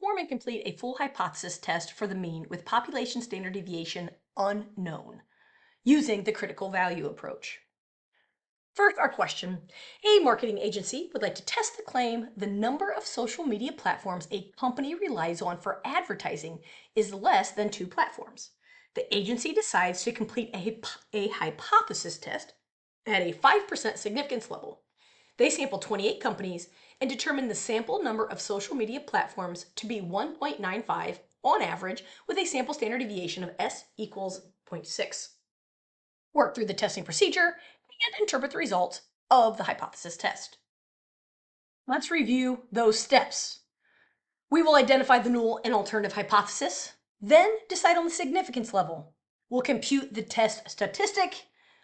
perform and complete a full hypothesis test for the mean with population standard deviation unknown, using the critical value approach. First, our question. A marketing agency would like to test the claim the number of social media platforms a company relies on for advertising is less than 2 platforms. The agency decides to complete a hypothesis test at a 5% significance level. They sample 28 companies and determine the sample number of social media platforms to be 1.95 on average, with a sample standard deviation of S equals 0.6. Work through the testing procedure and interpret the results of the hypothesis test. Let's review those steps. We will identify the null and alternative hypothesis, then decide on the significance level. We'll compute the test statistic,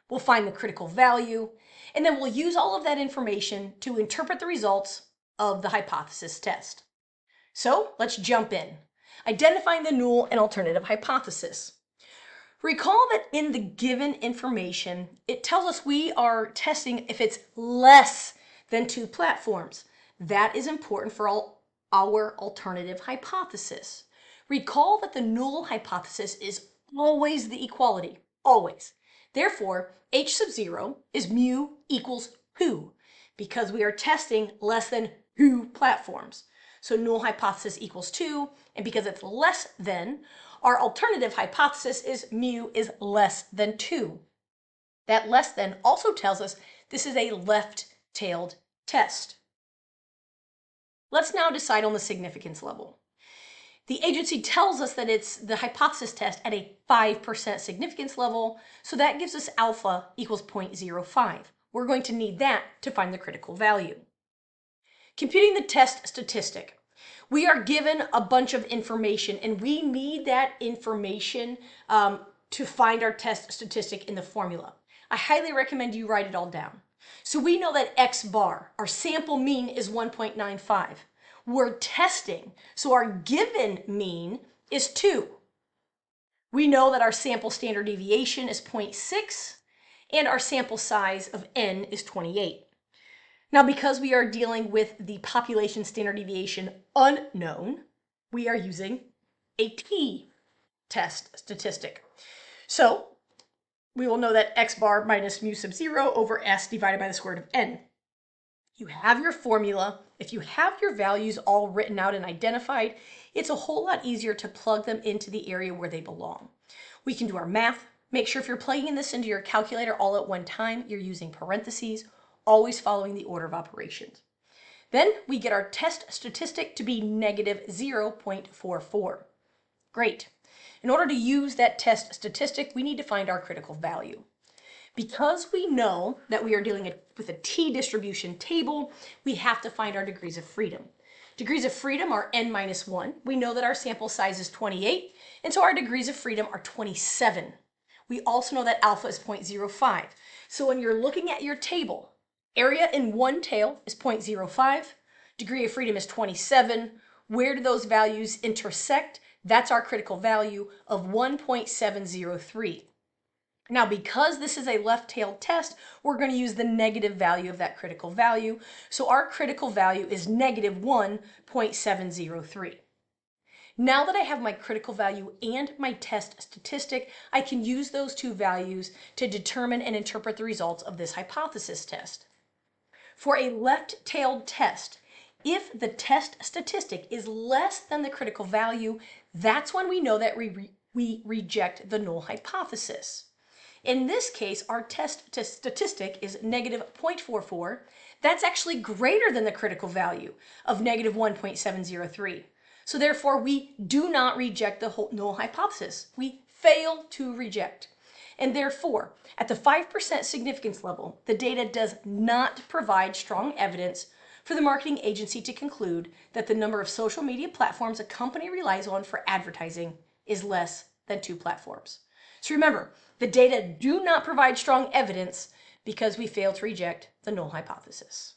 we'll find the critical value, and then we'll use all of that information to interpret the results of the hypothesis test. So let's jump in. Identifying the null and alternative hypothesis. Recall that in the given information, it tells us we are testing if it's less than 2 platforms. That is important for our alternative hypothesis. Recall that the null hypothesis is always the equality, always. Therefore, H sub 0 is mu equals who, because we are testing less than 2 platforms. So null hypothesis equals 2, and because it's less than, our alternative hypothesis is mu is less than 2. That less than also tells us this is a left-tailed test. Let's now decide on the significance level. The agency tells us that it's the hypothesis test at a 5% significance level, so that gives us alpha equals 0.05. We're going to need that to find the critical value. Computing the test statistic. We are given a bunch of information, and we need that information to find our test statistic in the formula. I highly recommend you write it all down. So we know that X bar, our sample mean, is 1.95. We're testing, so our given mean is 2. We know that our sample standard deviation is 0.6, and our sample size of n is 28. Now, because we are dealing with the population standard deviation unknown, we are using a t-test statistic. So we will know that x bar minus mu sub 0 over s divided by the square root of n. You have your formula. If you have your values all written out and identified, it's a whole lot easier to plug them into the area where they belong. We can do our math. Make sure if you're plugging this into your calculator all at one time, you're using parentheses, always following the order of operations. Then we get our test statistic to be negative 0.44. Great. In order to use that test statistic, we need to find our critical value. Because we know that we are dealing with a t-distribution table, we have to find our degrees of freedom. Degrees of freedom are n minus 1. We know that our sample size is 28, and so our degrees of freedom are 27. We also know that alpha is 0.05. So when you're looking at your table, area in one tail is 0.05, degree of freedom is 27. Where do those values intersect? That's our critical value of 1.703. Now, because this is a left-tailed test, we're going to use the negative value of that critical value. So our critical value is negative 1.703. Now that I have my critical value and my test statistic, I can use those two values to determine and interpret the results of this hypothesis test. For a left-tailed test, if the test statistic is less than the critical value, that's when we know that we reject the null hypothesis. In this case, our test statistic is negative 0.44. That's actually greater than the critical value of negative 1.703. So therefore, we do not reject the null hypothesis. We fail to reject. And therefore, at the 5% significance level, the data does not provide strong evidence for the marketing agency to conclude that the number of social media platforms a company relies on for advertising is less than 2 platforms. So remember, the data do not provide strong evidence because we fail to reject the null hypothesis.